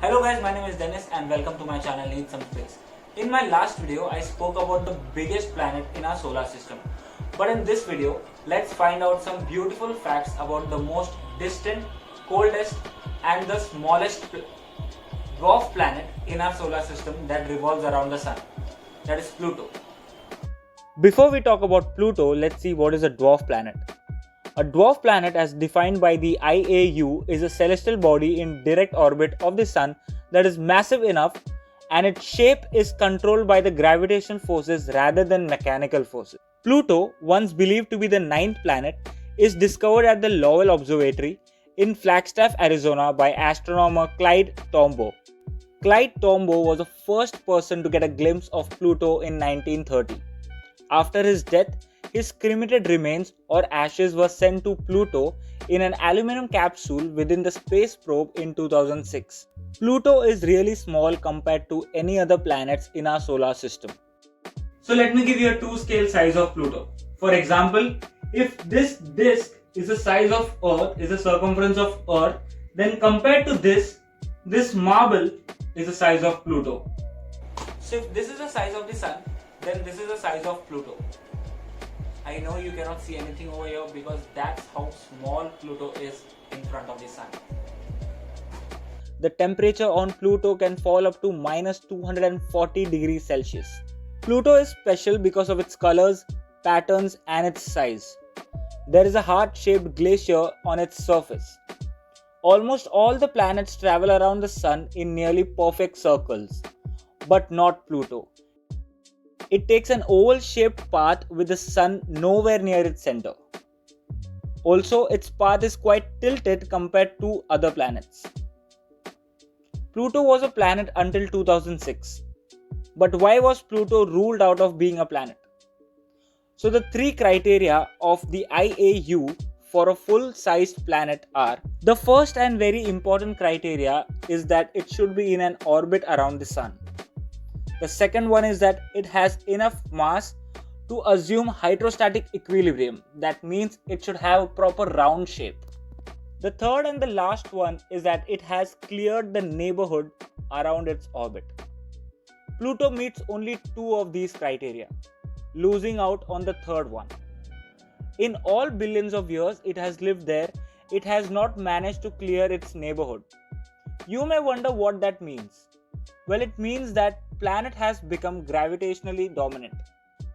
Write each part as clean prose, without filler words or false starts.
Hello guys, my name is Dennis and welcome to my channel Need Some Space. In my last video, I spoke about the biggest planet in our solar system. But in this video, let's find out some beautiful facts about the most distant, coldest and the smallest dwarf planet in our solar system that revolves around the sun. That is Pluto. Before we talk about Pluto, let's see what is a dwarf planet. A dwarf planet, as defined by the IAU, is a celestial body in direct orbit of the Sun that is massive enough and its shape is controlled by the gravitational forces rather than mechanical forces. Pluto, once believed to be the ninth planet, is discovered at the Lowell Observatory in Flagstaff, Arizona by astronomer Clyde Tombaugh. Clyde Tombaugh was the first person to get a glimpse of Pluto in 1930. After his death, his cremated remains or ashes were sent to Pluto in an aluminum capsule within the space probe in 2006. Pluto is really small compared to any other planets in our solar system. So let me give you a two-scale size of Pluto. For example, if this disk is the size of Earth, is the circumference of Earth, then compared to this marble is the size of Pluto. So if this is the size of the Sun, then this is the size of Pluto. I know you cannot see anything over here because that's how small Pluto is in front of the Sun. The temperature on Pluto can fall up to minus 240 degrees Celsius. Pluto is special because of its colors, patterns and its size. There is a heart-shaped glacier on its surface. Almost all the planets travel around the Sun in nearly perfect circles, but not Pluto. It takes an oval-shaped path with the Sun nowhere near its center. Also, its path is quite tilted compared to other planets. Pluto was a planet until 2006. But why was Pluto ruled out of being a planet? So the three criteria of the IAU for a full-sized planet are: the first and very important criteria is that it should be in an orbit around the Sun. The second one is that it has enough mass to assume hydrostatic equilibrium. That means it should have a proper round shape. The third and the last one is that it has cleared the neighborhood around its orbit. Pluto meets only two of these criteria, losing out on the third one. In all billions of years it has lived there, it has not managed to clear its neighborhood. You may wonder what that means. Well, it means that planet has become gravitationally dominant.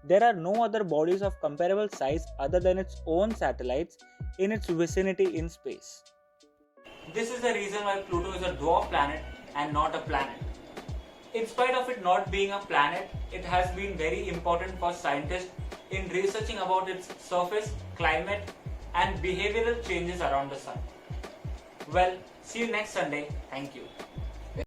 There are no other bodies of comparable size other than its own satellites in its vicinity in space. This is the reason why Pluto is a dwarf planet and not a planet. In spite of it not being a planet, it has been very important for scientists in researching about its surface, climate and behavioral changes around the Sun. Well, see you next Sunday. Thank you.